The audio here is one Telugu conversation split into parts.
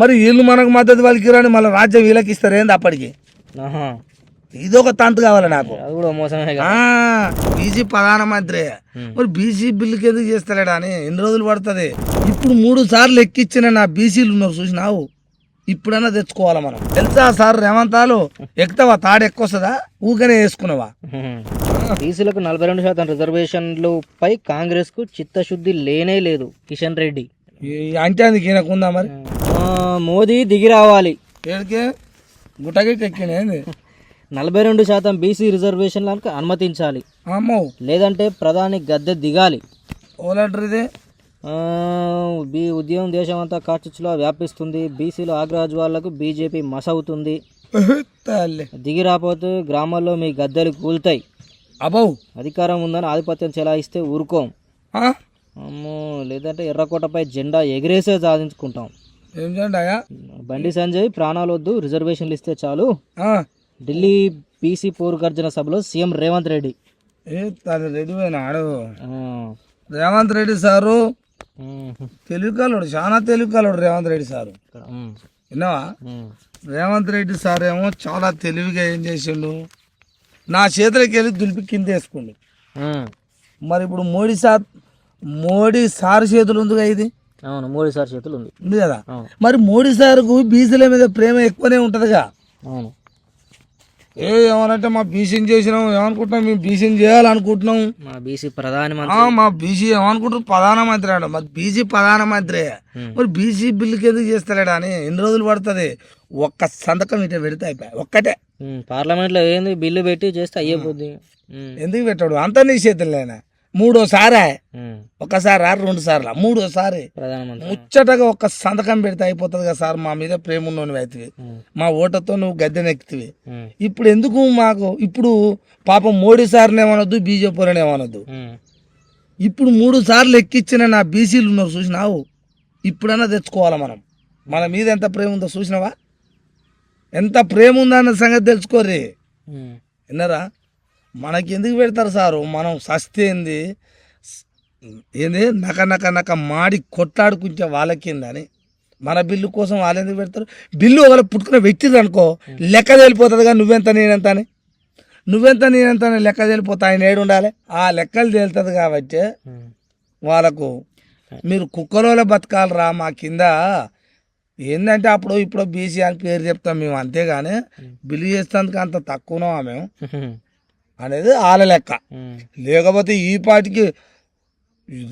మరి వీళ్ళు మనకు మద్దతు పలికిరని మళ్ళీ రాజ్యం వీళ్ళకి ఇస్తారేంది అప్పటికి? ఇదొక తంతు కావాలి నాకు. బీసీ ప్రధానమంత్రి మరి బీసీ బిల్లుకి ఎందుకు చేస్తలేడా అని ఎన్ని రోజులు పడుతుంది? ఇప్పుడు 3 సార్లు ఎక్కిచ్చిన నా బీసీలు ఉన్నారు చూసినావు, ఇప్పుడన్నా తెచ్చుకోవాలా మనం. తెలుసా సార్ రేవంతాలు ఎక్కుతావా? తాడు ఎక్కువస్తుందా? ఊకనే వేసుకున్నావా? బీసీలకు 42% రిజర్వేషన్లు పై కాంగ్రెస్ కు చిత్తశుద్ధి లేనే లేదు. కిషన్ రెడ్డి అంటే అందుకు ఈయనకుందా మరి? మోదీ దిగి రావాలి. ఏడికే గుట్టగిట్టు ఎక్కినేది? 42% బీసీ రిజర్వేషన్లకు అనుమతించాలి, అమ్మో లేదంటే ప్రధాని గద్దె దిగాలి. ఓలంటారు ఇది. ఉద్యమం దేశమంతా కార్చిచ్చులా వ్యాపిస్తుంది. బీసీలో ఆగ్రహజ్వాలకు బీజేపీ మసవుతుంది. దిగి రాపోతే గ్రామాల్లో మీ గద్దెలు కూలుతాయి. అబ్బో అధికారం ఉందని ఆధిపత్యం చెలాయిస్తే ఊరుకోం. అమ్మో, లేదంటే ఎర్రకోటపై జెండా ఎగిరేసే సాధించుకుంటాం. ఏం జెండాయా? బండి సంజయ్ ప్రాణాలు వద్దు, రిజర్వేషన్లు ఇస్తే చాలు. ఢిల్లీ బీసీ పోరుగర్జన సభలో సీఎం రేవంత్ రెడ్డి. రెడ్డి పోయినాడు రేవంత్ రెడ్డి సారు. తెలుగు కలడు, చాలా తెలుగు కలడు రేవంత్ రెడ్డి సారు. విన్నావా? రేవంత్ రెడ్డి సార్ ఏమో చాలా తెలివిగా ఏం చేసిండు, నా చేతులకి వెళ్ళి దులిపి కింద వేసుకుండు. మరి ఇప్పుడు మోడీ సార్ చేతులు ఉందిగా ఇది. అవును, మోడీ సార్ చేతులు ఉంది కదా. మరి మోడీ సార్కు బీసీల మీద ప్రేమ ఎక్కువనే ఉంటుందిగా. అవును. ఏమనంటే మా బీసీని చేసినాం, ఏమనుకుంటున్నాం మేము బీసీని చేయాలనుకుంటున్నాం. మా బీసీ ప్రధానమంత్రి, మా బీసీ ఏమనుకుంటారు ప్రధానమంత్రి అంట. మరి బీసీ ప్రధానమంత్రి మరి బీసీ బిల్లుకి ఎందుకు చేస్తలేడా అని ఎన్ని రోజులు పడుతుంది? ఒక్క సంతకం ఇట్లా పెడితే అయిపోయి ఒక్కటే. పార్లమెంట్ లో ఏంది బిల్లు పెట్టి చేస్తే అయ్యేపోద్ది. ఎందుకు పెట్టాడు? అంత నీ చేతుల్లోనే. 3వ సారా, ఒకసారి 2 సార్లు 3వ సారి ముచ్చటగా ఒక్క సంతకం పెడితే అయిపోతుంది కదా సార్. మా మీద ప్రేమ ఉన్నోని అవుతుంది, మా ఓటతో నువ్వు గద్దెనెక్కుతివి. ఇప్పుడు ఎందుకు మాకు? ఇప్పుడు పాపం మోడీ సార్ని ఏమనొద్దు, బీజేపీ వాళ్ళని ఏమనొద్దు. ఇప్పుడు 3 సార్లు ఎక్కిచ్చిన నా బీసీలు ఉన్నారు చూసినావు, ఇప్పుడన్నా తెచ్చుకోవాలా మనం. మన మీద ఎంత ప్రేమ ఉందో చూసినావా? ఎంత ప్రేమ ఉందన్న సంగతి తెలుసుకోర్రి. విన్నారా? మనకి ఎందుకు పెడతారు సారు? మనం సస్తే ఏంది నక నక నక మాడి కొట్లాడుకుంటే వాళ్ళకేందని మన బిల్లు కోసం వాళ్ళు ఎందుకు పెడతారు? బిల్లు ఒకవేళ పుట్టుకుని పెట్టింది అనుకో లెక్క తేలిపోతుంది కదా, నువ్వెంత నేనెంత అని. నువ్వెంత నేనెంత అని లెక్క తేలిపోతా. ఆయన ఏడు ఉండాలి, ఆ లెక్కలు తేలుతుంది. కాబట్టి వాళ్ళకు మీరు కుక్కలోనే బతకాలరా. మా కింద ఏంటంటే అప్పుడు ఇప్పుడు బీసీ అని పేరు చెప్తాం మేము, అంతేగాని బిల్లు చేసేందుకు అంత తక్కువనో మేము అనేది వాళ్ళ లెక్క. లేకపోతే ఈ పాటికి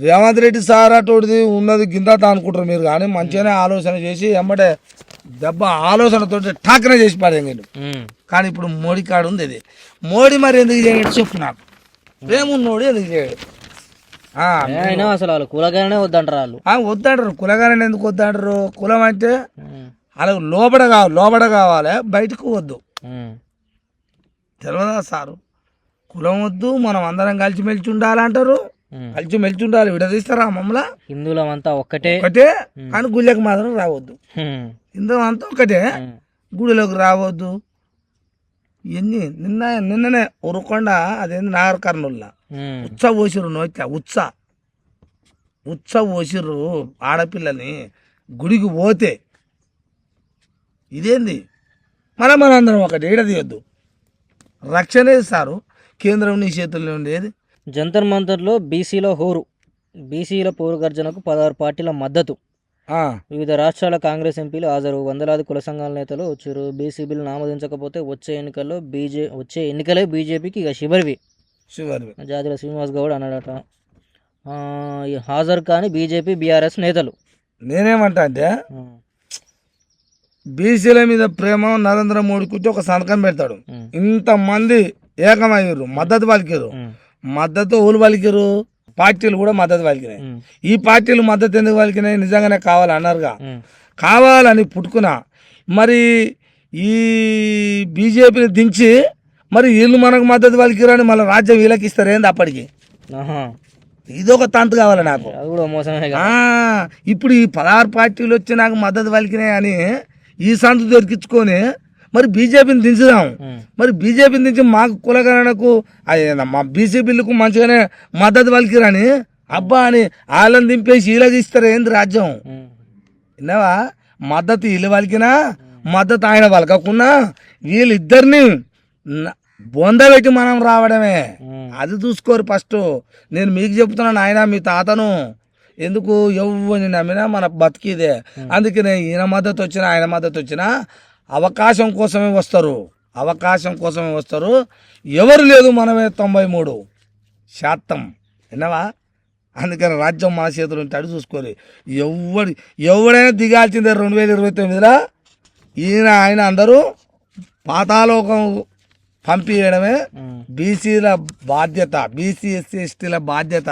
రేవంత్ రెడ్డి సార్ అటువంటిది ఉన్నది గిందాత అనుకుంటారు మీరు, కానీ మంచిగానే ఆలోచన చేసి ఎమ్మటే దెబ్బ ఆలోచనతో ఠాకనే చేసి పడేయండి. కానీ ఇప్పుడు మోడీ కాడు ఉంది ఇది. మోడీ మరి ఎందుకు చేయడు చెప్పు నాకు? ప్రేమున్నోడు ఎందుకు చేయడు? అసలు వాళ్ళు కులగానే వద్దంటారు. వాళ్ళు వద్దంటారు. కులగానే ఎందుకు వద్దంటారు? కులం అంటే వాళ్ళకి లోబడ కావాలి, బయటకు వద్దు. తెలియదా సారు? కులం వద్దు, మనం అందరం కలిసిమెలిసి ఉండాలంటారు. కలిసిమెలిసి ఉండాలి, విడదీస్తారా మమ్మల్ని? హిందువులం అంతా ఒకటే, కానీ గుళ్ళకి మాత్రం రావద్దు. హిందువు అంతా ఒకటే, గుడిలోకి రావద్దు. ఇవన్నీ నిన్ననే ఉరకొండ అదేంది నాగర్ కర్నూల్లో పోసిర్రు. నోట్ల పోసిర్రు ఆడపిల్లని గుడికి పోతే. ఇదేంది? మనందరం ఒకటి, ఈడదీయొద్దు. రక్షణ ఇస్తారు, కేంద్రం నీ చేతుల్లో ఉండేది. జంతర్ మంతర్లో బీసీల హోరు. బీసీల పోరు గర్జనకు 16 పార్టీల మద్దతు. వివిధ రాష్ట్రాల కాంగ్రెస్ ఎంపీలు హాజరు. వందలాది కుల సంఘాల నేతలు వచ్చారు. బీసీ బిల్లు ఆమోదించకపోతే వచ్చే ఎన్నికలే బీజేపీకి ఇక శివరివి. జాతిల శ్రీనివాస్ గౌడ్ అన్నాడట. హాజరు కానీ బీజేపీ బీఆర్ఎస్ నేతలు. నేనేమంటా అంటే బీసీల మీద ప్రేమ నరేంద్ర మోడీకి ఒక సంతకం పెడతాడు. ఇంతమంది ఏకమయ్యారు, మద్దతు పలికారు. మద్దతు ఊళ్ళు పలికారు, పార్టీలు కూడా మద్దతు పలికినాయి. ఈ పార్టీలు మద్దతు ఎందుకు పలికినాయి? నిజంగానే కావాలన్నారుగా. కావాలని పుట్టుకున్నా మరి ఈ బీజేపీని దించి మరి వీళ్ళు మనకు మద్దతు పలికిరని మళ్ళీ రాజ్యం వీళ్ళకి ఇస్తారేంది అప్పటికి? ఇదొక తంతు కావాలి నాకు. ఇప్పుడు ఈ 16 పార్టీలు వచ్చి నాకు మద్దతు పలికినాయి అని ఈ సంతు దొరికించుకొని మరి బీజేపీని దించుదాం. మరి బీజేపీని దించి మాకు కులగణనకు మా బీసీ బిల్లుకు మంచిగానే మద్దతు పలికిరని అబ్బా అని వాళ్ళని దింపేసి వీళ్ళకి ఇస్తారు ఏంది రాజ్యం? విన్నావా? మద్దతు వీళ్ళు పలికినా మద్దతు ఆయన పలకకున్నా వీళ్ళిద్దరిని బొందబెట్టి మనం రావడమే. అది చూసుకోరు ఫస్ట్. నేను మీకు చెప్తున్నాను, ఆయన మీ తాతను ఎందుకు ఎవరిని నమ్మినా మన బతికిదే. అందుకనే ఈయన మద్దతు వచ్చినా ఆయన మద్దతు వచ్చినా అవకాశం కోసమే వస్తారు, అవకాశం కోసమే వస్తారు. ఎవరు లేదు, మనమే 93% విన్నావా? అందుకని రాజ్యం మన చేతులు ఉంటాడు చూసుకోరు. ఎవడైనా దిగాల్సిందే 2029లో. ఈయన ఆయన అందరూ పాతాలోకం పంపించడమే బీసీల బాధ్యత, బీసీ ఎస్సీ ఎస్టీల బాధ్యత.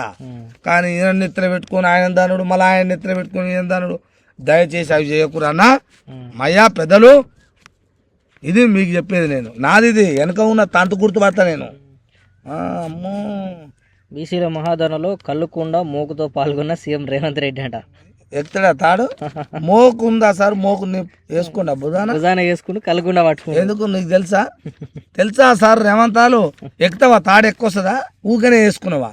కానీ ఈయన నిద్ర పెట్టుకుని ఆయన దానుడు, మళ్ళీ ఆయన నిద్ర పెట్టుకుని ఈయన దానుడు. దయచేసి అవి చేయకూడదు అన్న. మయ్యా పెద్దలు, ఇది మీకు చెప్పేది. నేను నాది ఇది వెనక ఉన్న తంతు గుర్తుపడతా నేను. అమ్మో, బీసీల మహాధరణలో కల్లుకుండా మోకుతో పాల్గొన్న సీఎం రేవంత్ రెడ్డి అంట. ఎత్తడా తాడు? మోకు ఉందా సార్? మోకు వేసుకోండి, భుజాన వేసుకుని కల్లుకుండా పట్టుకుని. ఎందుకు నీకు తెలుసా సార్? రేవంతాలు ఎక్కుతావా? తాడు ఎక్కువస్తుందా? ఊకనే వేసుకున్నావా?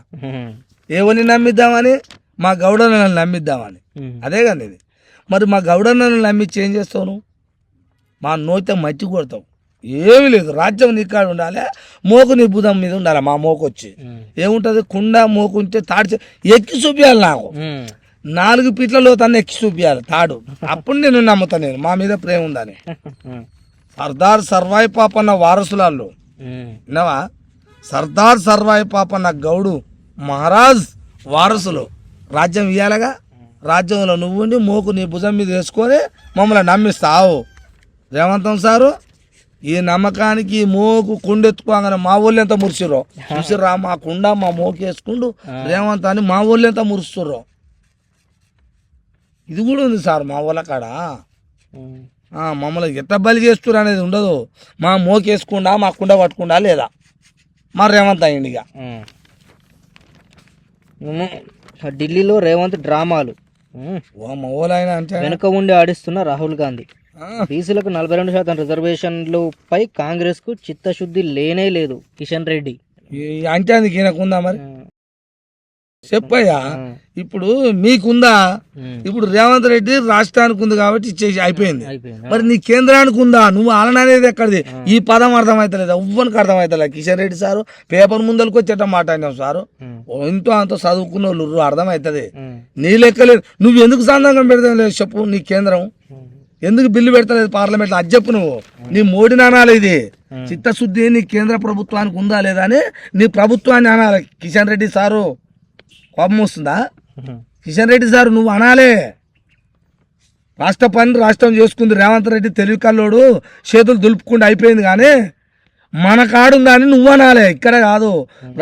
ఏవని నమ్మిద్దామని? మా గౌడన్నలను నమ్మిద్దామని. అదే కానీ ఇది. మరి మా గౌడన్నలను నమ్మించి ఏం చేస్తావు నువ్వు? మా నోయితే మట్టి కొడతావు. ఏమీ లేదు, రాజ్యం నీ కాడ ఉండాలి, మోకు నీ బుధం మీద ఉండాలి. మా మోకు వచ్చి ఏముంటుంది? కుండ మోకు ఉంటే తాడు ఎక్కి చూపించాలి. నాకు 4 ఫీట్లలో తను ఎక్కి చూపించాలి తాడు. అప్పుడు నేను నమ్ముతాను, నేను మా మీద ప్రేమ ఉందని. సర్దార్ సర్వాయి పాపన్న వారసులాళ్ళు విన్నావా? సర్దార్ సర్వాయి పాపన్న గౌడు మహారాజ్ వారసులు రాజ్యం ఇవ్వాలగా. రాజ్యంలో నువ్వుండి మోకు నీ భుజం మీద వేసుకొని మమ్మల్ని నమ్మిస్తావు. రేవంతం సారు ఈ నమ్మకానికి మోకు కుండెత్తుకోగానే మా ఊళ్ళు ఎంత మురిసిర్రో చూసిర్రా. మా కుండ మా మోకు వేసుకుంటూ రేవంత్ అని మా ఊళ్ళు ఎంత మురుస్తుర్రో. ఇది కూడా ఉంది సార్ మా ఊళ్ళ కాడ. మమ్మల్ని ఎట్ట బలి చేస్తుర్రు అనేది ఉండదు. మా మోకు వేసుకుండా మా కుండ పట్టుకుండా లేదా మా రేవంత్ అయ్యింది. ఇక ఢిల్లీలో రేవంత్ డ్రామాలు. మా ఊళ్ళైనా అంటే వెనుక ఉండి ఆడిస్తున్న రాహుల్ గాంధీ. బీసీలకు 42% రిజర్వేషన్లపై కాంగ్రెస్ కు చిత్తశుద్ధి లేనే లేదు. కిషన్ రెడ్డి అంటే అందుకు ఈయనకుందా? మరి చెప్పయ్యా, ఇప్పుడు మీకుందా? ఇప్పుడు రేవంత్ రెడ్డి రాష్ట్రానికి ఉంది కాబట్టి ఇచ్చేసి అయిపోయింది. మరి నీ కేంద్రానికి ఉందా? నువ్వు ఆలననేది ఎక్కడిది? ఈ పదం అర్థమవుతలేదు, ఎవ్వరికి అర్థమవుతలేదు. కిషన్ రెడ్డి సారు పేపర్ ముందరికి వచ్చేట మాట్లాడినావు సారు. ఎంతో అంత చదువుకున్న వాళ్ళు అర్థమవుతుంది. నీ లెక్కలేదు. నువ్వు ఎందుకు సందంగం పెడతావు లేదు చెప్పు? నీ కేంద్రం ఎందుకు బిల్లు పెడతలేదు పార్లమెంట్లో? అది చెప్పు. నువ్వు నీ మోడీ అనాలి. ఇది చిత్తశుద్ధి నీ కేంద్ర ప్రభుత్వానికి ఉందా లేదా అని నీ ప్రభుత్వాన్ని అనాలి. కిషన్ రెడ్డి సారు కోపం వస్తుందా? కిషన్ రెడ్డి సారు నువ్వు అనాలే. రాష్ట్ర పని రాష్ట్రం చేసుకుంది రేవంత్ రెడ్డి, తెలివి కల్లోడు, చేతులు దులుపుకుండా అయిపోయింది. కానీ మన కాడుందా అని నువ్వు అనాలే, ఇక్కడ కాదు.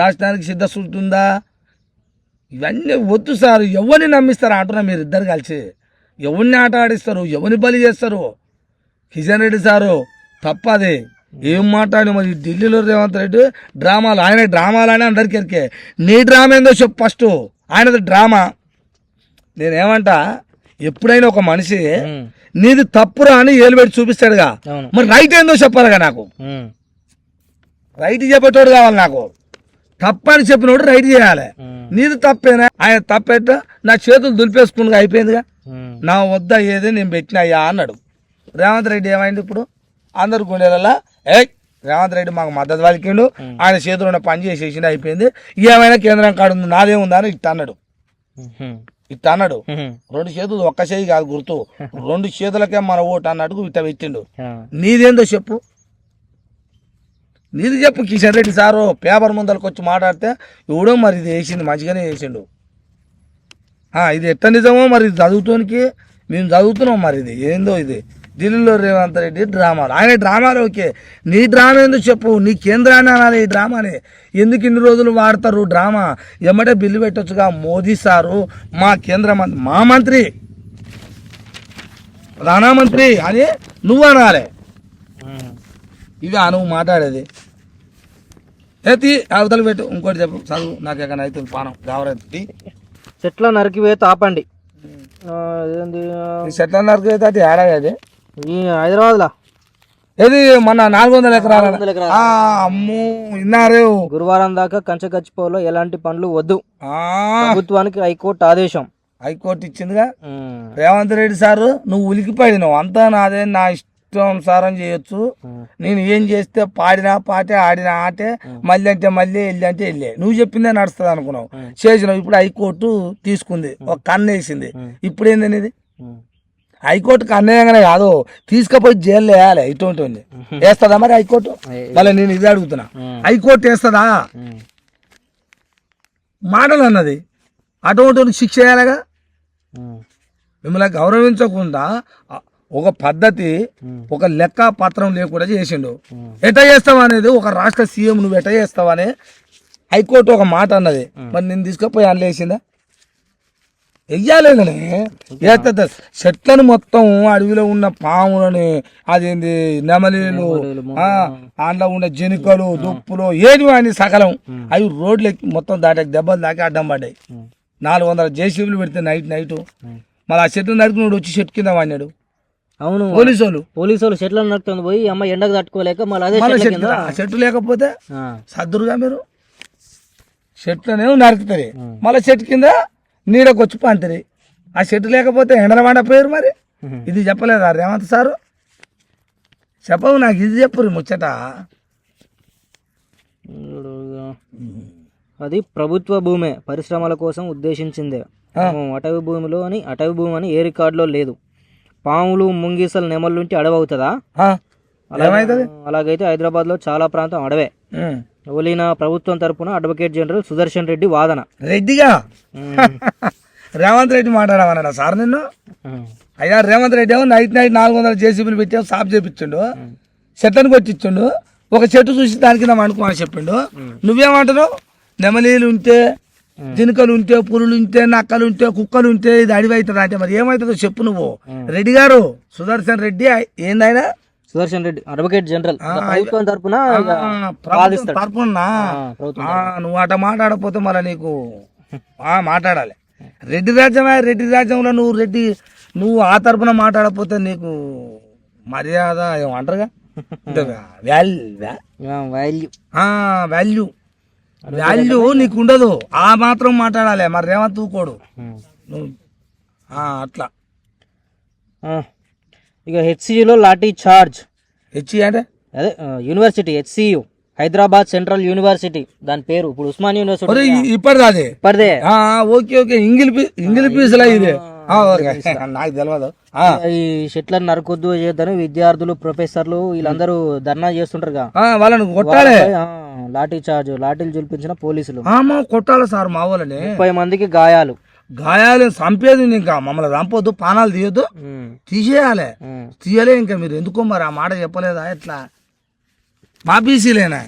రాష్ట్రానికి సిద్ధశుద్ధి ఉందా? ఇవన్నీ వద్దు సార్. ఎవరిని నమ్మిస్తారా అంటున్నా? మీరు ఇద్దరు కలిసి ఎవరిని ఆట ఆడిస్తారు, ఎవరిని బలి చేస్తారు? కిషన్ రెడ్డి సారు తప్పది. ఏం మాట్లాడి మరి ఢిల్లీలో రేవంత్ రెడ్డి డ్రామాలు, ఆయన డ్రామాలు అని అందరికి ఎరికే. నీ డ్రామా ఏందో చెప్పు ఫస్ట్. ఆయనది డ్రామా. నేనేమంటా, ఎప్పుడైనా ఒక మనిషి నీది తప్పురా అని ఏలు పెట్టి చూపిస్తాడుగా, మరి రైట్ ఏందో చెప్పాలిగా నాకు. రైట్ చెప్పేటోడు కావాలి నాకు. తప్పని చెప్పినోడు రైట్ చేయాలి. నీది తప్పేనా? ఆయన తప్పేట నా చేతులు దులిపేసుకుని అయిపోయిందిగా. నా వద్ద ఏది నేను పెట్టినాయా అన్నాడు. రేవంత్ రెడ్డి ఏమైంది ఇప్పుడు? అందరు గుండెలలా రేవంత్ రెడ్డి మాకు మద్దతు పలికిండు, ఆయన చేతుల్లో పని చేసేసిండు, అయిపోయింది. ఏమైనా కేంద్రం కాడు ఉంది, నాదేముందా అని ఇట్ట అన్నాడు. 2 చేతులు, ఒక్క చేయి కాదు గుర్తు, 2 చేతులకే మన ఓటు అన్నట్టు ఇట్ట పెట్టిండు. నీదేందో చెప్పు, నీది చెప్పు. కిషన్ రెడ్డి సారు పేపర్ ముందరకు వచ్చి మాట్లాడితే ఎవడో మరి ఇది వేసింది, మంచిగానే వేసిండు. ఇది ఎట్ట నిజమో మరి చదువుతానికి మేము చదువుతున్నాం. మరి ఇది ఏందో, ఇది ఢిల్లీలో రేవంత్ రెడ్డి డ్రామాలు. ఆయన డ్రామాలు ఓకే, నీ డ్రామా ఎందుకు చెప్పు? నీ కేంద్రాన్ని అనాలి ఈ డ్రామాని. ఎందుకు ఇన్ని రోజులు వాడతారు డ్రామా? ఎమ్మటే బిల్లు పెట్టొచ్చుగా. మోదీ సారు మా కేంద్ర మంత్రి, మా మంత్రి, ప్రధానమంత్రి అని నువ్వు అనాలి. ఇవి నువ్వు మాట్లాడేది. ఎత్తి అవతలు పెట్టు. ఇంకోటి చెప్పు, చదువు. నాకు ఎక్కడ అయితే పానం కావరెత్తి. చెట్ల నరికివేత ఆపండి. చెట్ల నరికివేత అది ఏడాది ఈ హైదరాబాద్లో ఏది మన 400 ఎకరాల. అమ్మో విన్నారే. గురువారం దాకా కంచగచ్చిపోలో ఎలాంటి పనులు వద్దు. ప్రభుత్వానికి హైకోర్టు ఆదేశం. హైకోర్టు ఇచ్చిందిగా. రేవంత్ రెడ్డి సారు నువ్వు ఉలికిపడినావు, అంతా నాదే, నా ఇష్టానుసారం చేయొచ్చు, నేను ఏం చేస్తే పాడినా పాటే, ఆడినా ఆటే, మళ్ళీ అంటే మళ్ళీ, వెళ్ళి అంటే వెళ్ళే, నువ్వు చెప్పిందే నడుస్తుంది అనుకున్నావు, చేసినావు. ఇప్పుడు హైకోర్టు తీసుకుంది, ఒక కన్ను వేసింది. ఇప్పుడు ఏందనేది హైకోర్టుకి అన్యాయంగానే కాదు, తీసుకుపోయి జైల్లో వేయాలి. ఇటువంటి వేస్తుందా మరి హైకోర్టు? మళ్ళీ నేను ఇది అడుగుతున్నా, హైకోర్టు వేస్తుందా? మాటలు అన్నది అటువంటి శిక్ష వేయాలిగా. మిమ్మల్ని గౌరవించకుండా ఒక పద్ధతి, ఒక లెక్క పత్రం లేకుండా చేసిండు. ఎట్లా చేస్తావు అనేది ఒక రాష్ట్ర సీఎం నువ్వు ఎట్లా చేస్తావని హైకోర్టు ఒక మాట అన్నది. మరి నేను తీసుకుపోయి అందులో వెయ్యాలేదని వేస్తుంది. చెట్లను మొత్తం, అడవిలో ఉన్న పాములని, అదేంది నెమలీలు, అందులో ఉన్న జనుకలు, దుప్పులు, ఏది అని సకలం అవి రోడ్లు ఎక్కి మొత్తం దాటాకి దెబ్బలు దాకి అడ్డం పడ్డాయి. 400 జేసీబీలు పెడితే నైట్ మళ్ళీ ఆ చెట్లు నరుకున్నాడు, వచ్చి చెట్టు కింద వాడినాడు. అవును, పోలీసు చెట్లను నరుకుతుంది పోయి, అమ్మ ఎండకు తట్టుకోలేక మళ్ళీ చెట్టు లేకపోతే సద్దురుగా మీరు చెట్లనే నరుకుతారు, మళ్ళీ చెట్టు కింద నీడకు వచ్చి పంతరి. ఆ చెట్టు లేకపోతే ఎండల మండపోయారు. మరి ఇది చెప్పలేదా రేవంత్ సారు? చెప్పవు నాకు, ఇది చెప్పరు ముచ్చట. అది ప్రభుత్వ భూమే, పరిశ్రమల కోసం ఉద్దేశించిందే. అటవీ భూమి అని ఏ రికార్డులో లేదు. పాములు, ముంగీసలు, నెమళ్ళుంటే అడవి అవుతుందా? అలాగైతే హైదరాబాద్లో చాలా ప్రాంతం అడవే. ఓలిన ప్రభుత్వం తరపున అడ్వకేట్ జనరల్ సుదర్శన్ రెడ్డి వాదన. రెడ్డిగా రేవంత్ రెడ్డి మాట్లాడమన్నాడా సార్ నిన్ను? అయ్యా రేవంత్ రెడ్డి ఏమో నైట్ 400 జేసీబీలు పెట్టాము, సాఫ్ చేపించిండు, చెట్లను కొట్టించిండు, ఒక చెట్టు చూసి దానికి నా అనుకోమని చెప్పిండు. నువ్వేమంటున్నావు? నెమలీలు ఉంటే, జినుకలు ఉంటే, పురులు ఉంటే, నక్కలు ఉంటే, కుక్కలు ఉంటే ఇది అడవి అవుతుందా అంటే మరి ఏమవుతుందో చెప్పు నువ్వు. రెడ్డి గారు, సుదర్శన్ రెడ్డి ఏందైనా? సుదర్శన్ రెడ్డి అడ్వకేట్ జనరల్ ప్రభుత్వం తరపున నువ్వు అట మాట్లాడకపోతే మళ్ళీ నీకు మాట్లాడాలి. రెడ్డి రాజ్యమే, రెడ్డి రాజ్యంలో నువ్వు ఆ తరపున మాట్లాడకపోతే నీకు మర్యాద ఏమంటారుగా, వాల్యూ నీకు ఉండదు. ఆ మాత్రం మాట్లాడాలి. మరి రేవంత్ తూకోడు నువ్వు అట్లా. ఇక హెచ్సియులో లాఠీ చార్జ్. హెచ్సి అంటే అదే university, HCU Hyderabad central university, దాని పేరు ఇప్పుడు ఉస్మాన్ యూనివర్సిటీ. ఇప్పటిదే ఓకే ఇంగిలి పీసులా ఇది నాకు తెలియదు. ఈ చెట్లను నరకొద్దు చేద్దని విద్యార్థులు, ప్రొఫెసర్లు వీళ్ళందరూ ధర్నా చేస్తుంటారు, వాళ్ళని కొట్టాలి. లాఠీ లాఠీలు చూపించిన పోలీసులు కొట్టాలి సార్. మా వాళ్ళని 30 మందికి గాయాలు చంపేది. ఇంకా మమ్మల్ని చంపొద్దు, పానాలు తీయొద్దు, తీయలే. ఇంకా మీరు ఎందుకో మరి ఆ మాట చెప్పలేదా? ఎట్లా మా బీసీలేనా,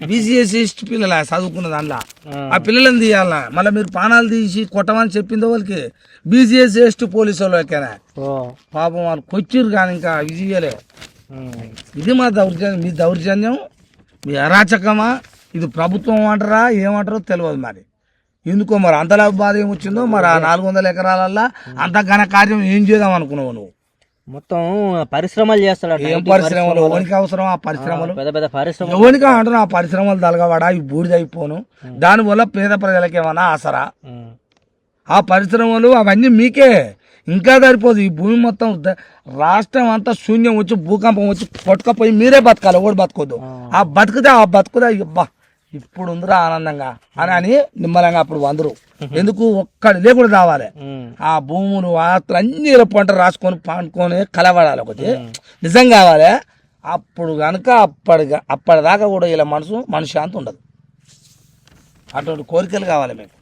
బీసీఎస్ ఎస్టీ పిల్లల చదువుకున్న దాంట్లో ఆ పిల్లలను తీయాలనా? మళ్ళీ మీరు పానాలు తీసి కొట్టమని చెప్పిందో వాళ్ళకి బీసీఎస్ ఎస్టీ పోలీసు వాళ్ళకేనా? పాపం వాళ్ళు కొచ్చిర్రు కానీ ఇంకా విజయలే. ఇది మా దౌర్జన్యం, మీ దౌర్జన్యం, మీ అరాచకమా, ఇది ప్రభుత్వం అంటారా ఏమంటారో తెలియదు. మరి ఎందుకో మరి అంతలా బాధ ఏమొచ్చిందో మరి. ఆ 400 ఎకరాలల్లో అంత ఘన కార్యం ఏం చేద్దాం అనుకున్నావు నువ్వు? మొత్తం పరిశ్రమలు చేస్తాడు. ఏం పరిశ్రమలు? ఎవరికి అవసరం ఆ పరిశ్రమలు? పెద్ద పెద్ద పరిశ్రమలు ఎవరికి అంటున్నా? ఆ పరిశ్రమలు తలగవాడా, ఈ బూడిద అయిపోను. దానివల్ల పేద ప్రజలకి ఏమన్నా ఆసరా? ఆ పరిశ్రమలు అవన్నీ మీకే, ఇంకా సరిపోదు. ఈ భూమి మొత్తం రాష్ట్రం అంతా శూన్యం వచ్చి, భూకంపం వచ్చి కొట్టుకపోయి మీరే బతకాలి, ఎవడు బతకొద్దు. ఆ బతుకుదా ఇబ్బా ఇప్పుడు ఉందిరా ఆనందంగా అని నిమ్మలంగా అప్పుడు వందరు. ఎందుకు ఒక్కడి లేకుండా రావాలి. ఆ భూములు, ఆస్తులు అన్ని పంట రాసుకొని పండుకొని కలవడాలి. ఒకటి నిజం కావాలి. అప్పుడు కనుక అప్పటిదాకా కూడా ఇలా మనసు మనశ్శాంతి ఉండదు. అటువంటి కోరికలు కావాలి మీకు.